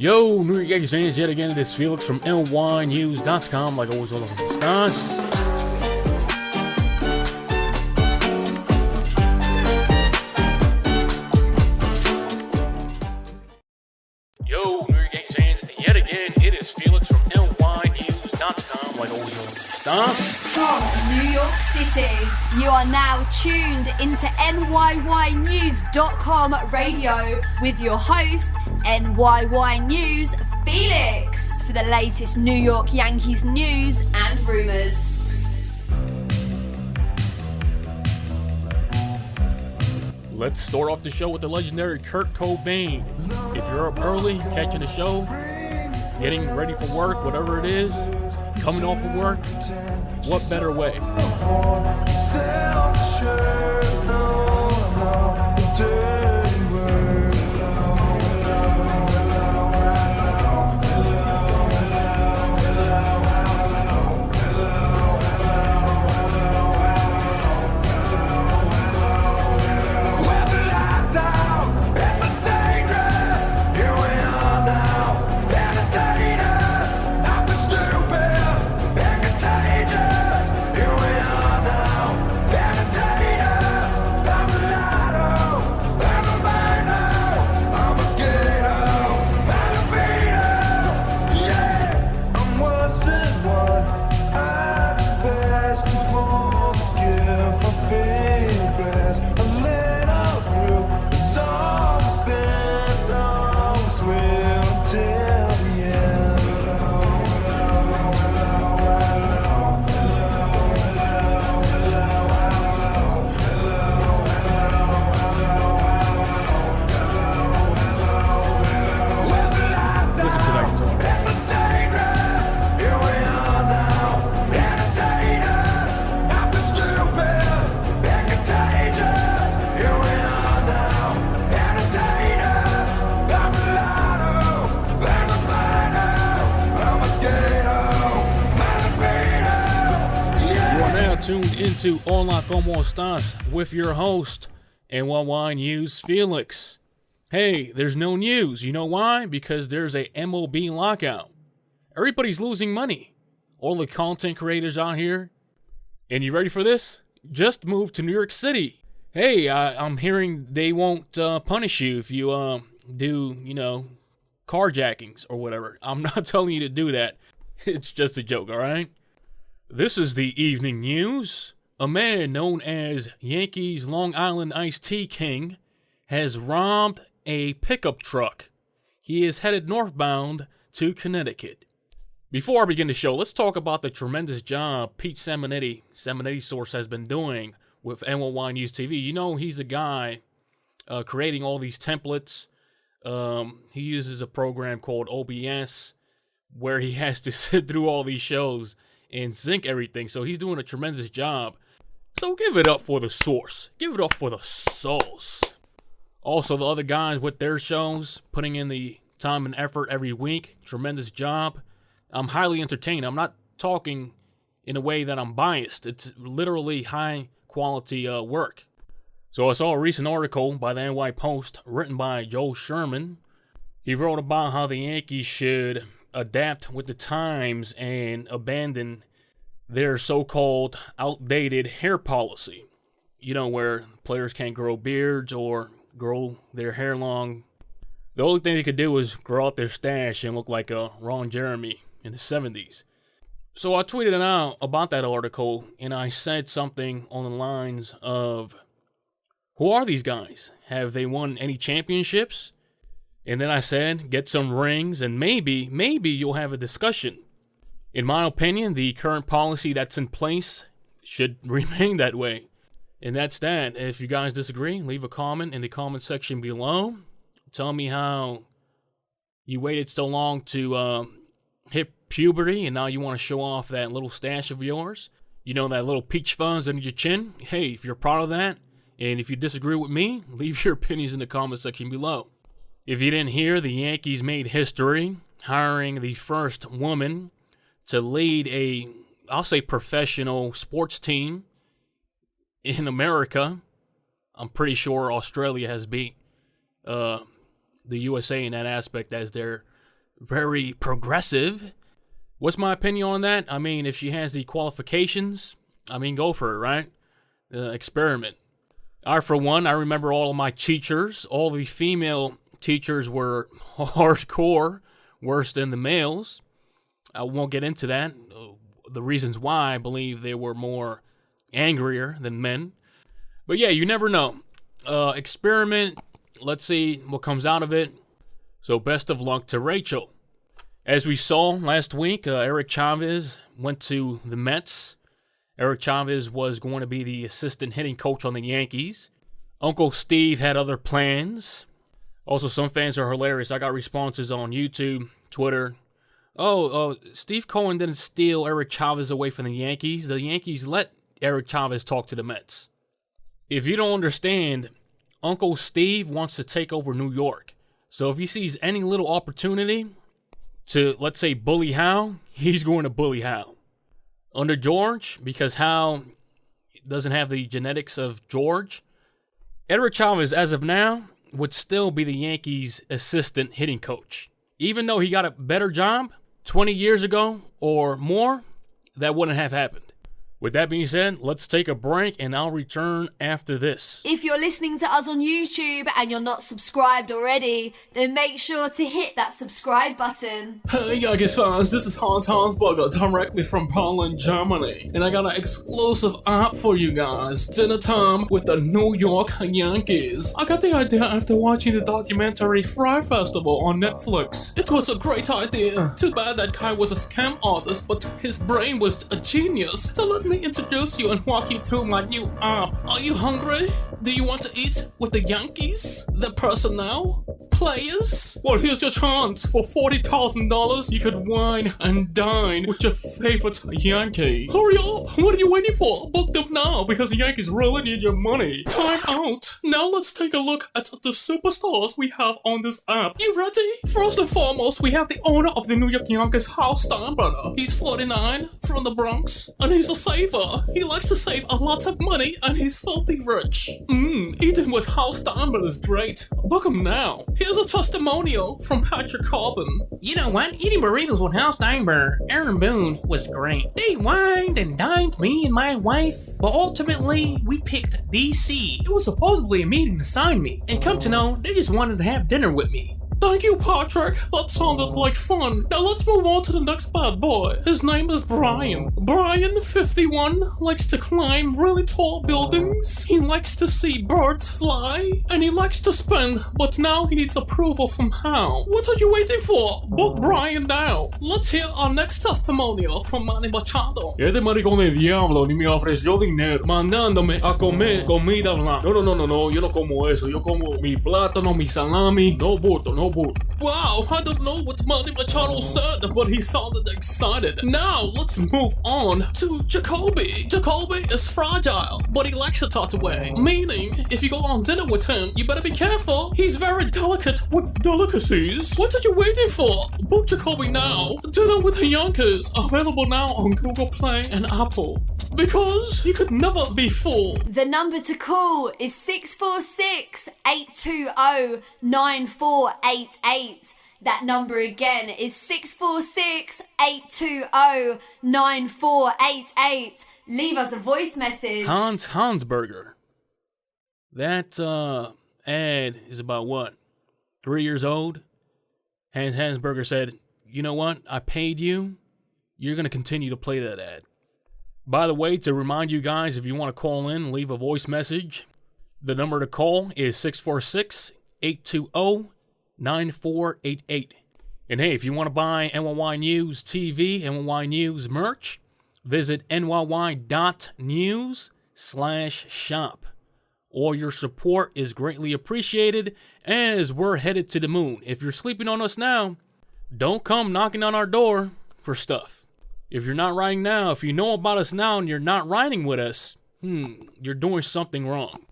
Yo, New York Yankees fans, yet again, it is Felix from NyynewsTV, like always, hola, cómo estás. Yo, New York Yankees fans, yet again, it is Felix from NyynewsTV, like always, hola, cómo estás. From New York City, you are now tuned into NyynewsCom radio with your host, NYY News Felix, for the latest New York Yankees news and rumors. Let's start off the show with the legendary Kurt Cobain. If you're up early, catching the show, getting ready for work, whatever it is, coming off of work, what better way? Tuned into Hola, cómo estás with your host, NYY News Felix. Hey, there's no news. You know why? Because there's a MLB lockout. Everybody's losing money. All the content creators out here. And you ready for this? Just moved to New York City. Hey, I'm hearing they won't punish you if you do, carjackings or whatever. I'm not telling you to do that. It's just a joke, all right? This is the evening news. A man known as Yankees Long Island Iced Tea King has robbed a pickup truck. He is headed northbound to Connecticut. Before I begin the show, let's talk about the tremendous job Pete Seminetti Source has been doing with NYY News TV. You know, he's the guy creating all these templates. He uses a program called OBS where he has to sit through all these shows and sync everything. So he's doing a tremendous job. So give it up for the source. Give it up for the sauce. Also, the other guys with their shows, putting in the time and effort every week. Tremendous job. I'm highly entertained. I'm not talking in a way that I'm biased. It's literally high quality work. So I saw a recent article by the NY Post written by Joe Sherman. He wrote about how the Yankees should adapt with the times and abandon their so-called outdated hair policy. You know, where players can't grow beards or grow their hair long. The only thing they could do is grow out their stash and look like Ron Jeremy in the 70s. So I tweeted out about that article, and I said something on the lines of, who are these guys? Have they won any championships? And then I said, get some rings, and maybe you'll have a discussion. In my opinion, the current policy that's in place should remain that way. And that's that. If you guys disagree, leave a comment in the comment section below. Tell me how you waited so long to hit puberty, and now you want to show off that little stash of yours. You know, that little peach fuzz under your chin. Hey, if you're proud of that, and if you disagree with me, leave your opinions in the comment section below. If you didn't hear, the Yankees made history, hiring the first woman to lead a, I'll say, professional sports team in America. I'm pretty sure Australia has beat the USA in that aspect as their very progressive. What's my opinion on that? I mean, if she has the qualifications, I mean, go for it, right? Experiment. For one, I remember all of my teachers. All the female teachers were hardcore, worse than the males. I won't get into that. The reasons why I believe they were more angrier than men. But yeah, you never know. Experiment. Let's see what comes out of it. So best of luck to Rachel. As we saw last week, Eric Chavez went to the Mets. Eric Chavez was going to be the assistant hitting coach on the Yankees. Uncle Steve had other plans. Also, some fans are hilarious. I got responses on YouTube, Twitter. Steve Cohen didn't steal Eric Chavez away from the Yankees. The Yankees let Eric Chavez talk to the Mets. If you don't understand, Uncle Steve wants to take over New York. So if he sees any little opportunity to, let's say, bully Hal, he's going to bully Hal. Under George, because Hal doesn't have the genetics of George, Eric Chavez, as of now, would still be the Yankees' assistant hitting coach. Even though he got a better job 20 years ago or more, that wouldn't have happened. With that being said, let's take a break and I'll return after this. If you're listening to us on YouTube and you're not subscribed already, then make sure to hit that subscribe button. Hey Yankees fans, this is Hans Burger directly from Poland, Germany. And I got an exclusive app for you guys. Dinner time with the New York Yankees. I got the idea after watching the documentary Fry Festival on Netflix. It was a great idea. Too bad that guy was a scam artist, but his brain was a genius. So let me introduce you and walk you through my new app. Are you hungry? Do you want to eat with the Yankees? The personnel? Players? Well, here's your chance. For $40,000, you could wine and dine with your favorite Yankee. Hurry up! What are you waiting for? Book them now because the Yankees really need your money. Time out. Now let's take a look at the superstars we have on this app. You ready? First and foremost, we have the owner of the New York Yankees, Hal Steinbrenner. He's 49, from the Bronx, and he's a saver. He likes to save a lot of money, and he's filthy rich. Eating with Hal Steinbrenner is great. Book him now. Here's a testimonial from Patrick Corbin. You know what? Eating burritos with Hal Steinbrenner, Aaron Boone, was great. They wined and dined me and my wife, but ultimately, we picked DC. It was supposedly a meeting to sign me, and come to know, they just wanted to have dinner with me. Thank you, Patrick. That sounded like fun. Now let's move on to the next bad boy. His name is Brian. Brian, 51, likes to climb really tall buildings. He likes to see birds fly. And he likes to spend, but now he needs approval from Hal. What are you waiting for? Book Brian now. Let's hear our next testimonial from Manny Machado. Este maricón de diablo ni me ofreció dinero, mandándome a comer comida blanca. No, yo no como eso. Yo como mi plátano, mi salami. No bulto, no bulto. Wow, I don't know what Manny Machado said, but he sounded excited. Now, let's move on to Jacoby. Jacoby is fragile, but he likes to toss away. Meaning, if you go on dinner with him, you better be careful. He's very delicate with delicacies. What are you waiting for? Book Jacoby now. Dinner with the Yankees, available now on Google Play and Apple. Because you could never be full. The number to call is 646-820-9488. That number again is 646-820-9488. Leave us a voice message. Hans Hansberger. That ad is about what? 3 years old? Hans Hansberger said, you know what? I paid you. You're going to continue to play that ad. By the way, to remind you guys, if you want to call in, leave a voice message. The number to call is 646-820-9488. And hey, if you want to buy NYY News TV, NYY News merch, visit nyy.news/shop. All your support is greatly appreciated as we're headed to the moon. If you're sleeping on us now, don't come knocking on our door for stuff. If you're not writing now, if you know about us now and you're not writing with us, you're doing something wrong.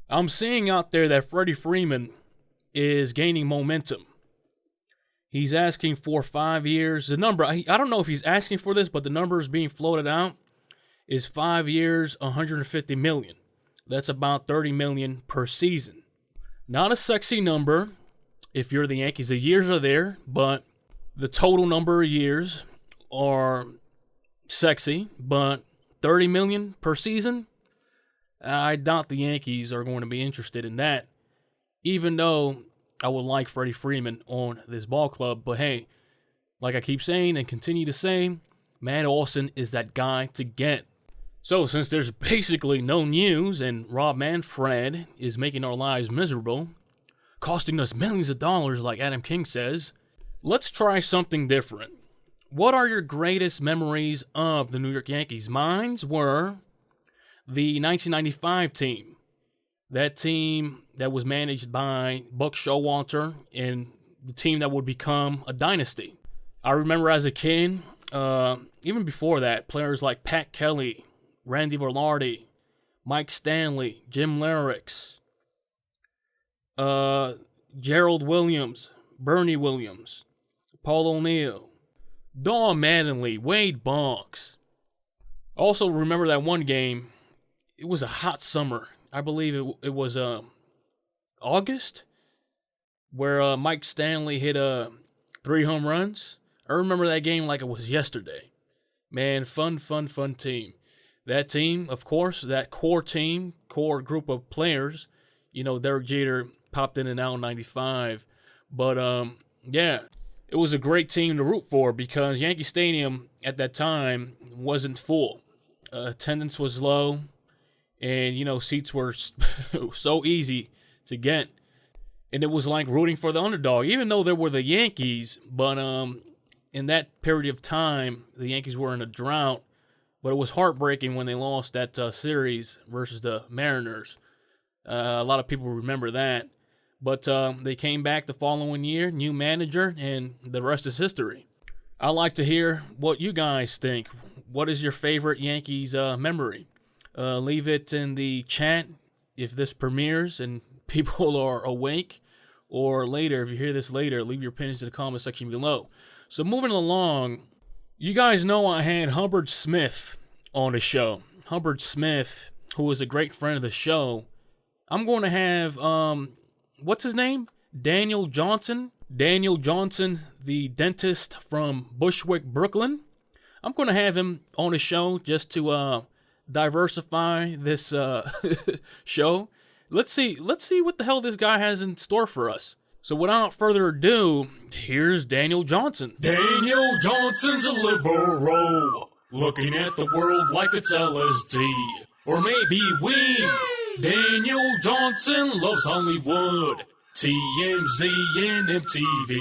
I'm seeing out there that Freddie Freeman is gaining momentum. He's asking for 5 years. The number, I don't know if he's asking for this, but the number is being floated out is 5 years, $150 million. That's about $30 million per season. Not a sexy number. if you're the Yankees. The years are there, but the total number of years are sexy, but $30 million per season, I doubt the Yankees are going to be interested in that, even though I would like Freddie Freeman on this ball club. But hey, like I keep saying and continue to say, Matt Olson is that guy to get. So since there's basically no news and Rob Manfred is making our lives miserable, costing us millions of dollars like Adam King says, let's try something different. What are your greatest memories of the New York Yankees? Mine were the 1995 team. That team that was managed by Buck Showalter and the team that would become a dynasty. I remember as a kid, even before that, players like Pat Kelly, Randy Velarde, Mike Stanley, Jim Larrix, Gerald Williams, Bernie Williams, Paul O'Neill, Don Mattingly, Wade Boggs. Also remember that one game, it was a hot summer. I believe it was August, where Mike Stanley hit 3 home runs. I remember that game like it was yesterday. Man, fun team. That team, of course, that core group of players, Derek Jeter popped in and out in 95. But, yeah, it was a great team to root for because Yankee Stadium at that time wasn't full. Attendance was low, and, seats were so easy to get. And it was like rooting for the underdog, even though there were the Yankees. But in that period of time, the Yankees were in a drought. But it was heartbreaking when they lost that series versus the Mariners. A lot of people remember that. But they came back the following year, new manager, and the rest is history. I'd like to hear what you guys think. What is your favorite Yankees memory? Leave it in the chat if this premieres and people are awake. Or later, if you hear this later, leave your opinions in the comment section below. So moving along, you guys know I had Hubbard Smith on the show. Hubbard Smith, who is a great friend of the show. I'm going to have, what's his name? Daniel Johnson. Daniel Johnson, the dentist from Bushwick, Brooklyn. I'm going to have him on the show just to diversify this show. Let's see what the hell this guy has in store for us. So without further ado, here's Daniel Johnson. Daniel Johnson's a liberal, looking at the world like it's LSD, or maybe weed. Daniel Johnson loves Hollywood, TMZ and MTV,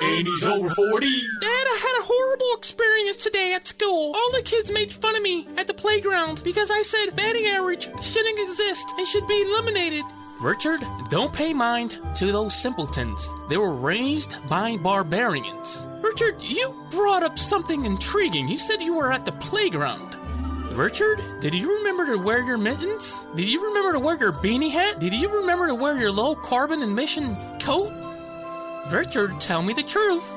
and he's over 40. Dad, I had a horrible experience today at school. All the kids made fun of me at the playground because I said batting average shouldn't exist and should be eliminated. Richard, don't pay mind to those simpletons. They were raised by barbarians. Richard, you brought up something intriguing. You said you were at the playground. Richard, did you remember to wear your mittens? Did you remember to wear your beanie hat? Did you remember to wear your low carbon emission coat? Richard, tell me the truth.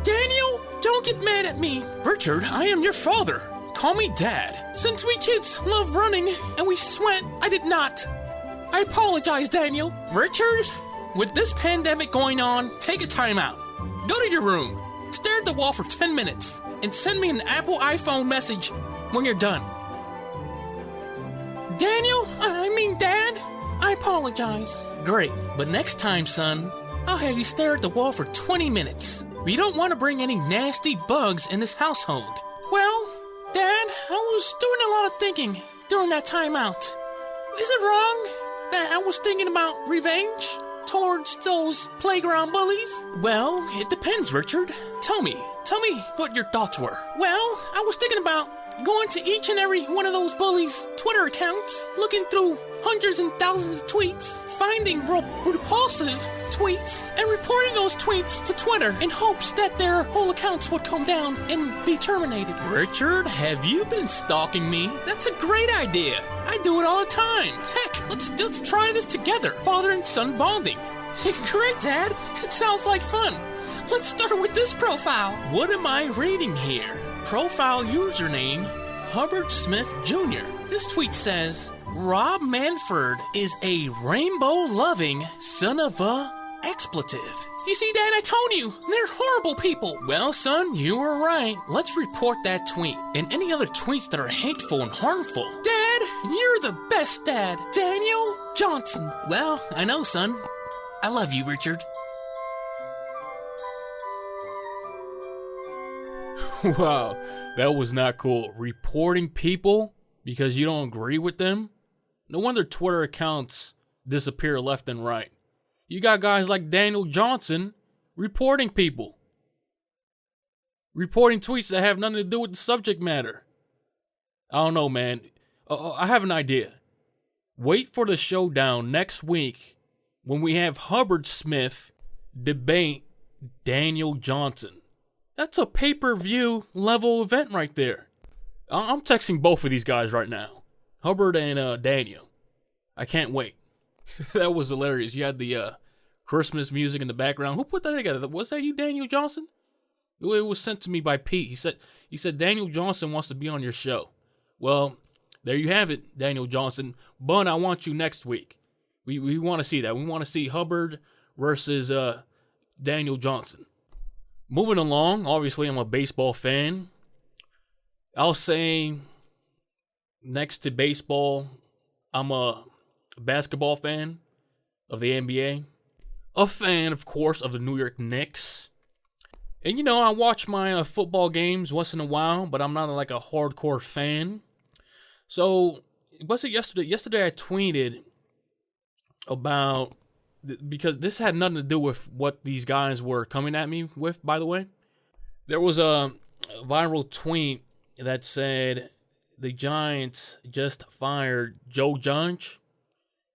Daniel, don't get mad at me. Richard, I am your father. Call me Dad. Since we kids love running and we sweat, I did not. I apologize, Daniel. Richard, with this pandemic going on, take a time out. Go to your room, stare at the wall for 10 minutes, and send me an Apple iPhone message when you're done. Dad, I apologize. Great, but next time, son, I'll have you stare at the wall for 20 minutes. We don't want to bring any nasty bugs in this household. Well, Dad, I was doing a lot of thinking during that time out. Is it wrong that I was thinking about revenge towards those playground bullies? Well, it depends, Richard. Tell me what your thoughts were. Well, I was thinking about going to each and every one of those bullies' Twitter accounts, looking through hundreds and thousands of tweets, finding repulsive tweets, and reporting those tweets to Twitter in hopes that their whole accounts would come down and be terminated. Richard, have you been stalking me? That's a great idea. I do it all the time. Heck, let's try this together. Father and son bonding. Great, Dad. It sounds like fun. Let's start with this profile. What am I reading here? Profile username, Hubbard Smith Jr. This tweet says, Rob Manfred is a rainbow-loving son of a expletive. You see, Dad, I told you, they're horrible people. Well, son, you were right. Let's report that tweet and any other tweets that are hateful and harmful. Dad, you're the best dad. Daniel Johnson. Well, I know, son. I love you, Richard. Wow, that was not cool. Reporting people because you don't agree with them? No wonder Twitter accounts disappear left and right. You got guys like Daniel Johnson reporting people. Reporting tweets that have nothing to do with the subject matter. I don't know, man. I have an idea. Wait for the showdown next week when we have Hubbard Smith debate Daniel Johnson. That's a pay-per-view level event right there. I'm texting both of these guys right now. Hubbard and Daniel. I can't wait. That was hilarious. You had the Christmas music in the background. Who put that together? Was that you, Daniel Johnson? It was sent to me by Pete. He said Daniel Johnson wants to be on your show. Well, there you have it, Daniel Johnson. But I want you next week. We want to see that. We want to see Hubbard versus Daniel Johnson. Moving along, obviously I'm a baseball fan. I'll say next to baseball, I'm a basketball fan of the NBA. A fan, of course, of the New York Knicks. And you know, I watch my football games once in a while, but I'm not like a hardcore fan. So, was it yesterday? Yesterday I tweeted about, because this had nothing to do with what these guys were coming at me with, by the way. There was a viral tweet that said the Giants just fired Joe Judge,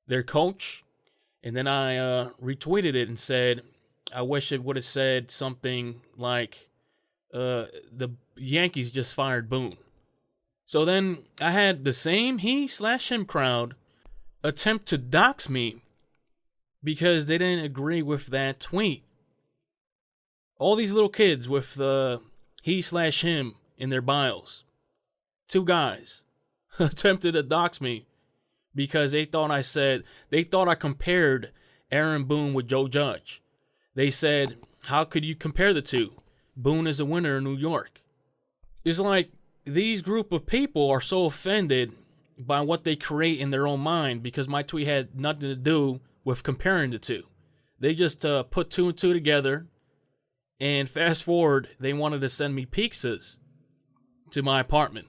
their coach. And then I retweeted it and said, I wish it would have said something like, the Yankees just fired Boone. So then I had the same he/him crowd attempt to dox me because they didn't agree with that tweet. All these little kids with the he/him in their bios. Two guys attempted to dox me because they thought I compared Aaron Boone with Joe Judge. They said, how could you compare the two? Boone is a winner in New York. It's like these group of people are so offended by what they create in their own mind because my tweet had nothing to do with comparing the two. They just put two and two together, and fast forward, they wanted to send me pizzas to my apartment.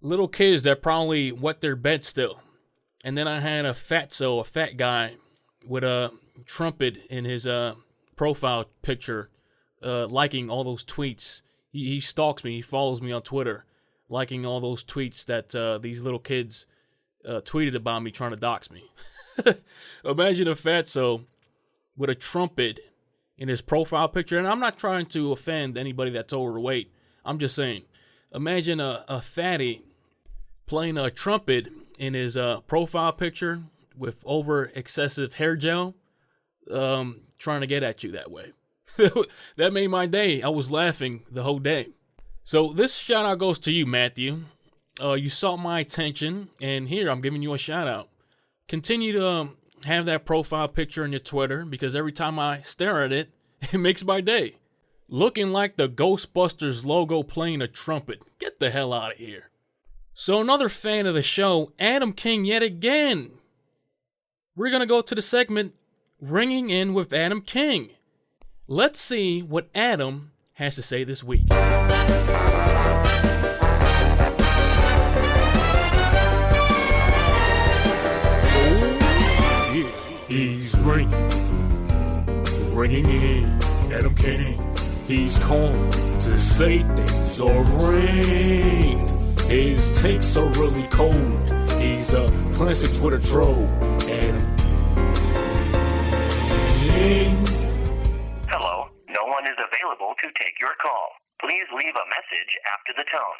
Little kids that probably wet their bed still. And then I had a fat guy with a trumpet in his profile picture, liking all those tweets. He stalks me. He follows me on Twitter, liking all those tweets that these little kids tweeted about me, trying to dox me. Imagine a fatso with a trumpet in his profile picture. And I'm not trying to offend anybody that's overweight. I'm just saying, imagine a fatty playing a trumpet in his profile picture with over excessive hair gel, trying to get at you that way. That made my day. I was laughing the whole day. So this shout out goes to you, Matthew. You sought my attention, and here I'm giving you a shout out. Continue to have that profile picture on your Twitter, because every time I stare at it, it makes my day. Looking like the Ghostbusters logo playing a trumpet. Get the hell out of here. So another fan of the show, Adam King yet again. We're going to go to the segment, Ringing In with Adam King. Let's see what Adam has to say this week. He's ringing in, Adam King. He's calling to say things are ranked. His takes are really cold. He's a classic Twitter troll. Adam King. Hello, no one is available to take your call. Please leave a message after the tone.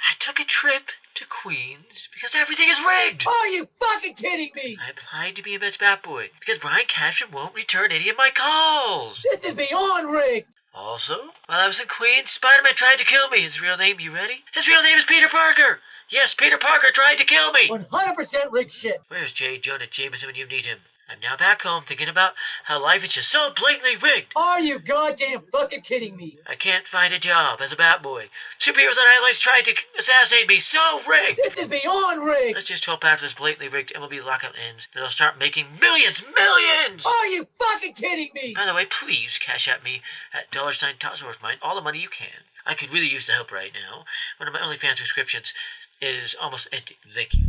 I took a trip to Queens because everything is rigged. Are you fucking kidding me? I applied to be a Mets bat boy because Brian Cashman won't return any of my calls. This is beyond rigged. Also, while I was in Queens, Spider-Man tried to kill me. His real name, you ready? His real name is Peter Parker! Yes, Peter Parker tried to kill me! 100% rigged shit. Where's J. Jonah Jameson when you need him? I'm now back home thinking about how life is just so blatantly rigged. Are you goddamn fucking kidding me? I can't find a job as a Batboy. Superheroes on highlights tried to assassinate me. So rigged! This is beyond rigged! Let's just hope after this blatantly rigged MLB lockout ends that I'll start making millions! Millions! Are you fucking kidding me? By the way, please cash at me at $Tosworth Mine all the money you can. I could really use the help right now. One of my OnlyFans subscriptions is almost empty. Thank you.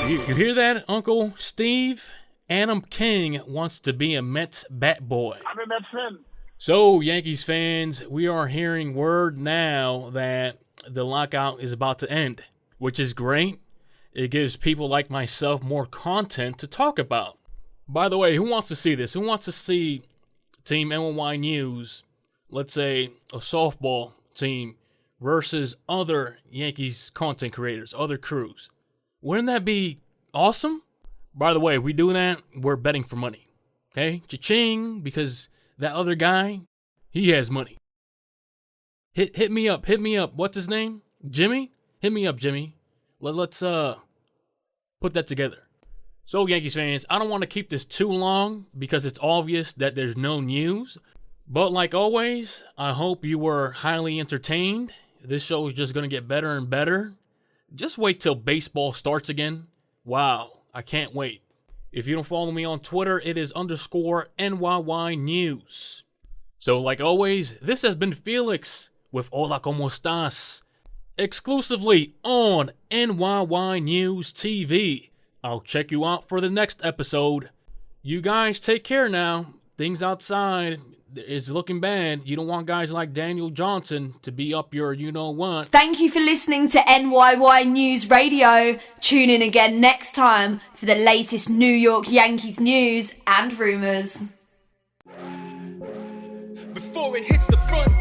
You hear that, Uncle Steve? Adam King wants to be a Mets bat boy. I'm a Mets fan. So, Yankees fans, we are hearing word now that the lockout is about to end, which is great. It gives people like myself more content to talk about. By the way, who wants to see this? Who wants to see Team NY News, let's say a softball team, versus other Yankees content creators, other crews? Wouldn't that be awesome? By the way, if we do that, we're betting for money. Okay? Cha-ching, because that other guy, he has money. Hit me up. What's his name? Jimmy? Hit me up, Jimmy. Let's put that together. So, Yankees fans, I don't want to keep this too long because it's obvious that there's no news. But like always, I hope you were highly entertained. This show is just going to get better and better. Just wait till baseball starts again. Wow, I can't wait. If you don't follow me on Twitter, it is _NYY News. So like always, this has been Felix with Hola, cómo estás? Exclusively on NyynewsTV. I'll check you out for the next episode. You guys take care now. Things outside is looking bad. You don't want guys like Daniel Johnson to be up your you-know-what. Thank you for listening to NYY News Radio. Tune in again next time for the latest New York Yankees news and rumors. Before it hits the front